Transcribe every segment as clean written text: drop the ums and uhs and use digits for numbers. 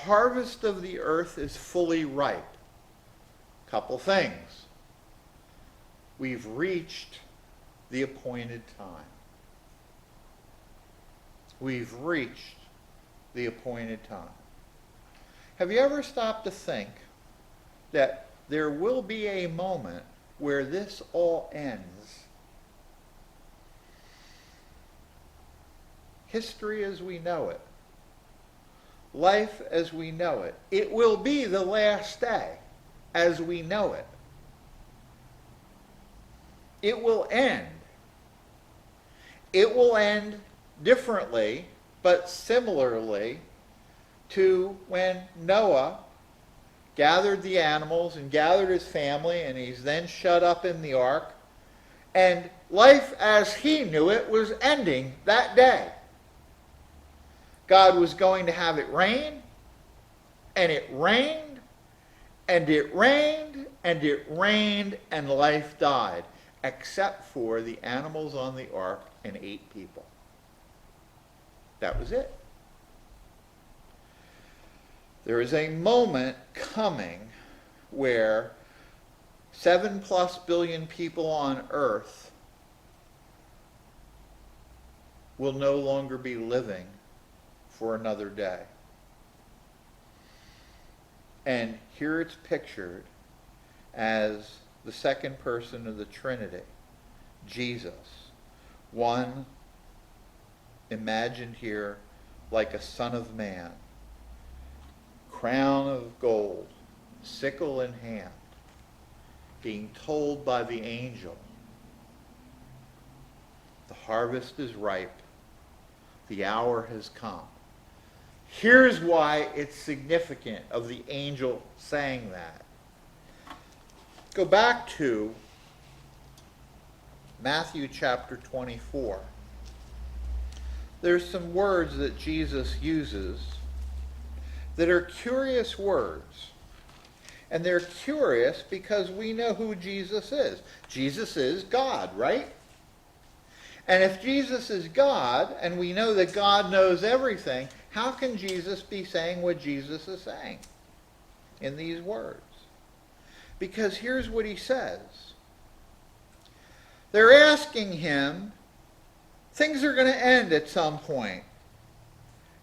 harvest of the earth is fully ripe. Couple things. We've reached the appointed time. We've reached the appointed time. Have you ever stopped to think that there will be a moment where this all ends? History as we know it, life as we know it, it will be the last day as we know it. It will end. It will end differently, but similarly to when Noah gathered the animals and gathered his family, and he's then shut up in the ark, and life as he knew it was ending that day. God was going to have it rain, and it rained, and it rained, and it rained, and life died, except for the animals on the ark and 8 people. That was it. There is a moment coming where 7+ billion people on earth will no longer be living for another day. And here it's pictured as the second person of the Trinity, Jesus. One imagined here like a son of man, crown of gold, sickle in hand, being told by the angel, the harvest is ripe, the hour has come. Here's why it's significant of the angel saying that. Go back to Matthew chapter 24. There's some words that Jesus uses that are curious words. And they're curious because we know who Jesus is. Jesus is God, right? And if Jesus is God, and we know that God knows everything, how can Jesus be saying what Jesus is saying in these words? Because here's what he says. They're asking him, things are going to end at some point,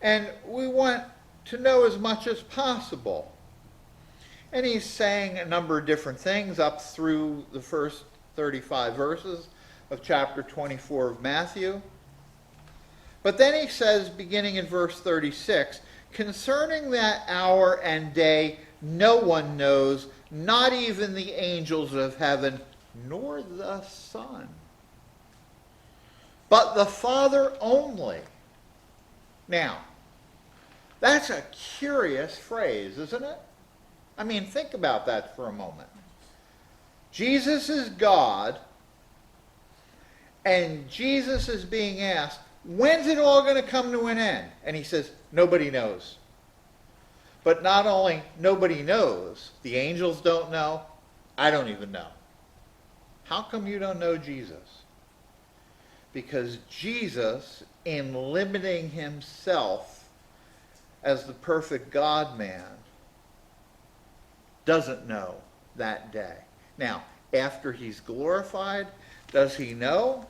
and we want to know as much as possible. And he's saying a number of different things up through the first 35 verses of chapter 24 of Matthew. But then he says, beginning in verse 36, concerning that hour and day no one knows, not even the angels of heaven, nor the Son, but the Father only. Now, that's a curious phrase, isn't it? I mean, think about that for a moment. Jesus is God, and Jesus is being asked, when's it all going to come to an end? And he says, nobody knows. But not only nobody knows, the angels don't know, I don't even know. How come you don't know Jesus? Because Jesus, in limiting himself as the perfect God-man, doesn't know that day. Now, after he's glorified, does he know?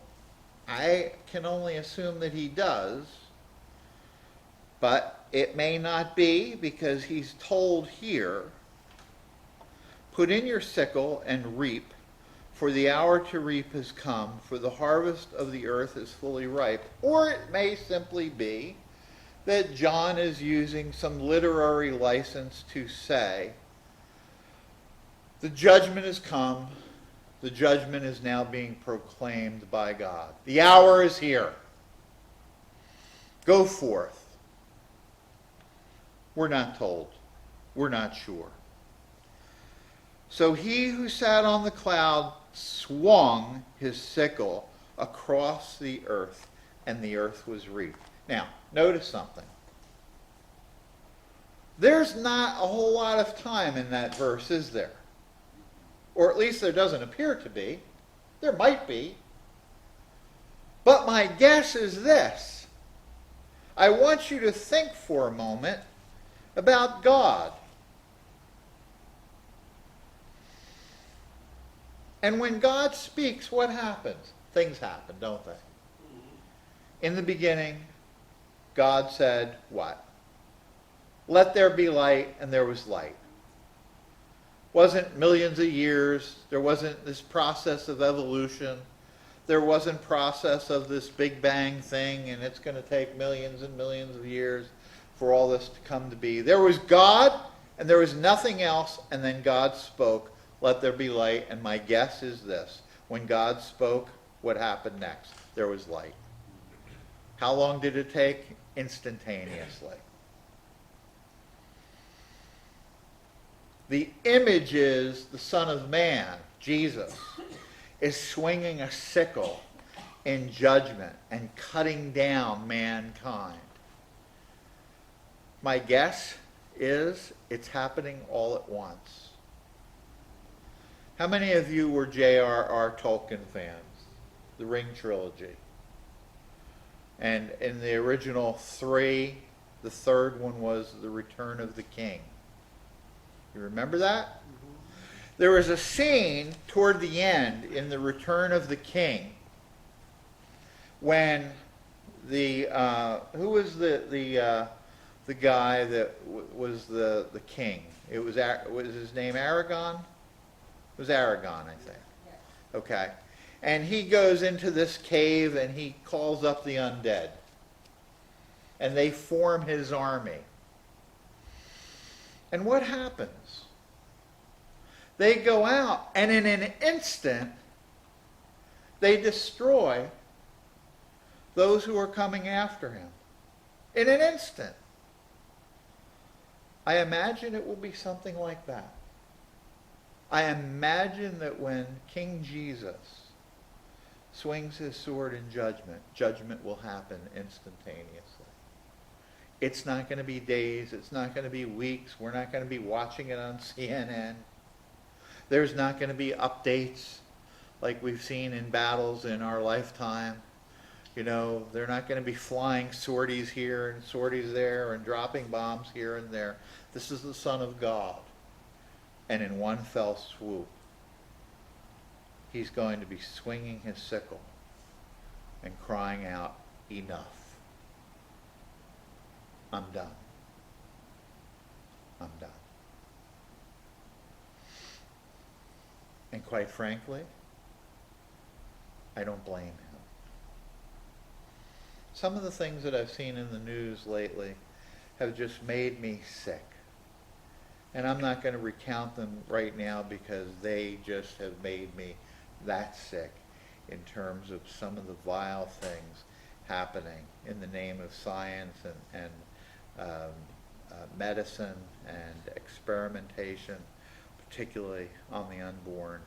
I can only assume that he does, but it may not be, because he's told here, put in your sickle and reap, for the hour to reap has come, for the harvest of the earth is fully ripe. Or it may simply be that John is using some literary license to say, the judgment has come, the judgment is now being proclaimed by God. The hour is here. Go forth. We're not told. We're not sure. So he who sat on the cloud swung his sickle across the earth, and the earth was reaped. Now, notice something. There's not a whole lot of time in that verse, is there? Or at least there doesn't appear to be. There might be. But my guess is this. I want you to think for a moment about God. And when God speaks, what happens? Things happen, don't they? In the beginning, God said what? Let there be light, and there was light. Wasn't millions of years. There wasn't this process of evolution. There wasn't process of this Big Bang thing, and it's going to take millions and millions of years for all this to come to be. There was God, and there was nothing else, and then God spoke, let there be light, and my guess is this. When God spoke, what happened next? There was light. How long did it take? Instantaneously. The image is the Son of Man, Jesus, is swinging a sickle in judgment and cutting down mankind. My guess is it's happening all at once. How many of you were J.R.R. Tolkien fans? The Ring trilogy. And in the original 3, the third one was The Return of the King. You remember that? There was a scene toward the end in The Return of the King when the who was the guy that was the king? It was his name Aragorn? It was Aragorn, I think. Okay. And he goes into this cave and he calls up the undead. And they form his army. And what happens? They go out and in an instant they destroy those who are coming after him. In an instant. I imagine it will be something like that. I imagine that when King Jesus swings his sword in judgment, judgment will happen instantaneously. It's not going to be days. It's not going to be weeks. We're not going to be watching it on CNN. There's not going to be updates like we've seen in battles in our lifetime. You know, they're not going to be flying sorties here and sorties there and dropping bombs here and there. This is the Son of God. And in one fell swoop, he's going to be swinging his sickle and crying out, enough. I'm done. I'm done. And quite frankly, I don't blame him. Some of the things that I've seen in the news lately have just made me sick. And I'm not going to recount them right now because they just have made me that sick in terms of some of the vile things happening in the name of science and medicine and experimentation, particularly on the unborn.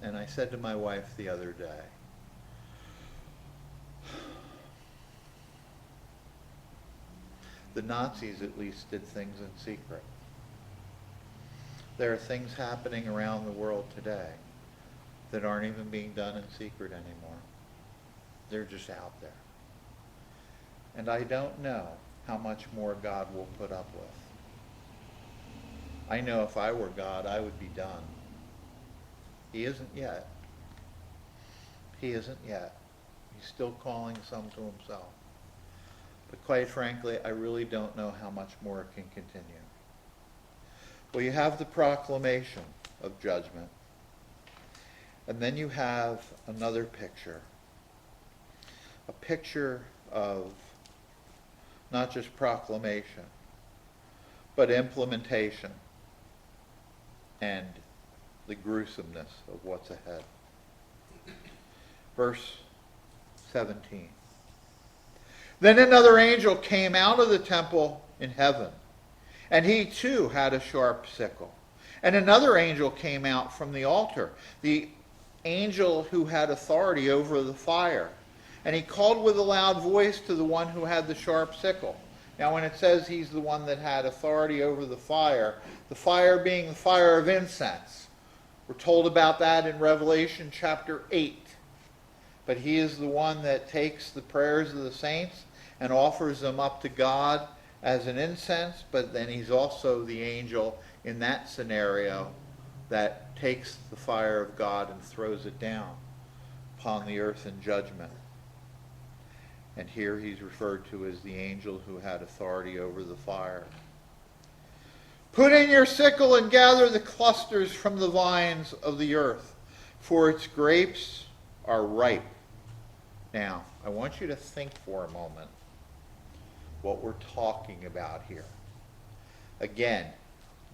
And I said to my wife the other day, the Nazis at least did things in secret. There are things happening around the world today that aren't even being done in secret anymore. They're just out there. And I don't know how much more God will put up with. I know if I were God, I would be done. He isn't yet. He isn't yet. He's still calling some to himself. But quite frankly, I really don't know how much more it can continue. Well, you have the proclamation of judgment. And then you have another picture. A picture of not just proclamation, but implementation and the gruesomeness of what's ahead. Verse 17. Then another angel came out of the temple in heaven, and he too had a sharp sickle. And another angel came out from the altar, the angel who had authority over the fire. And he called with a loud voice to the one who had the sharp sickle. Now when it says he's the one that had authority over the fire being the fire of incense. We're told about that in Revelation chapter 8. But he is the one that takes the prayers of the saints and offers them up to God as an incense, but then he's also the angel in that scenario that takes the fire of God and throws it down upon the earth in judgment. And here he's referred to as the angel who had authority over the fire. Put in your sickle and gather the clusters from the vines of the earth, for its grapes are ripe. Now, I want you to think for a moment what we're talking about here. Again,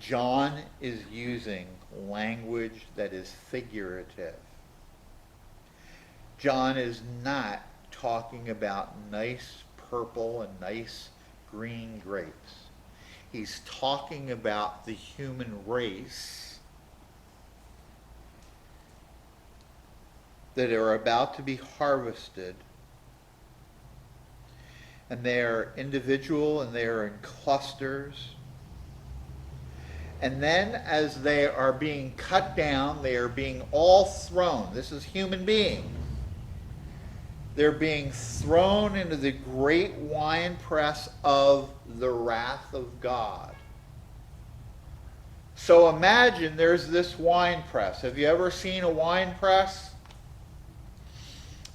John is using language that is figurative. John is not talking about nice purple and nice green grapes. He's talking about the human race that are about to be harvested. And they are individual and they are in clusters. And then as they are being cut down, they are being all thrown. This is human beings. They're being thrown into the great winepress of the wrath of God. So imagine there's this wine press. Have you ever seen a wine press?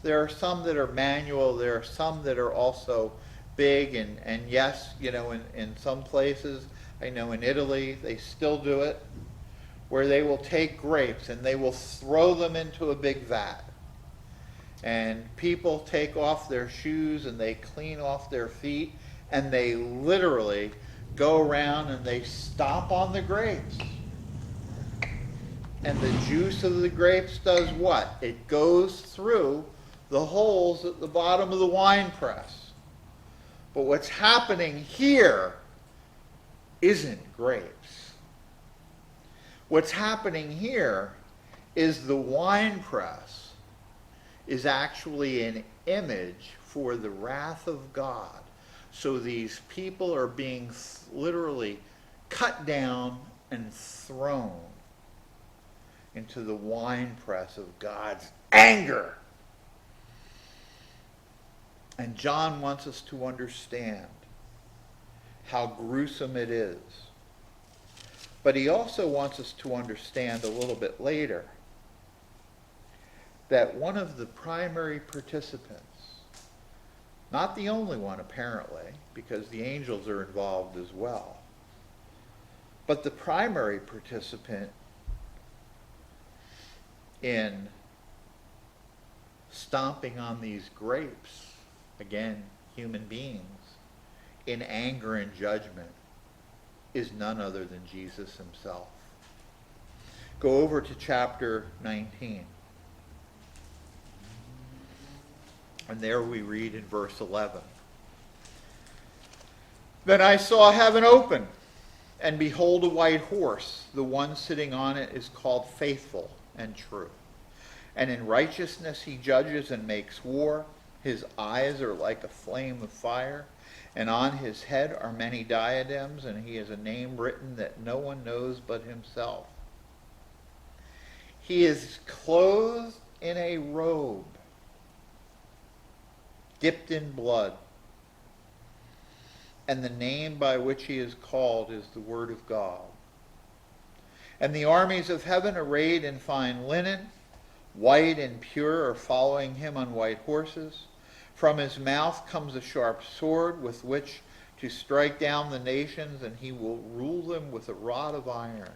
There are some that are manual. There are some that are also big. And yes, in some places, I know in Italy, they still do it, where they will take grapes and they will throw them into a big vat. And people take off their shoes and they clean off their feet and they literally go around and they stomp on the grapes. And the juice of the grapes does what? It goes through the holes at the bottom of the wine press. But what's happening here isn't grapes. What's happening here is the wine press is actually an image for the wrath of God. So these people are being literally cut down and thrown into the winepress of God's anger. And John wants us to understand how gruesome it is. But he also wants us to understand a little bit later that one of the primary participants, not the only one apparently, because the angels are involved as well, but the primary participant in stomping on these grapes, again, human beings, in anger and judgment, is none other than Jesus himself. Go over to chapter 19. And there we read in verse 11. Then I saw heaven open, and behold a white horse. The one sitting on it is called Faithful and True. And in righteousness he judges and makes war. His eyes are like a flame of fire, and on his head are many diadems, and he has a name written that no one knows but himself. He is clothed in a robe dipped in blood, and the name by which he is called is the Word of God. And the armies of heaven, arrayed in fine linen, white and pure, are following him on white horses. From his mouth comes a sharp sword with which to strike down the nations, and he will rule them with a rod of iron.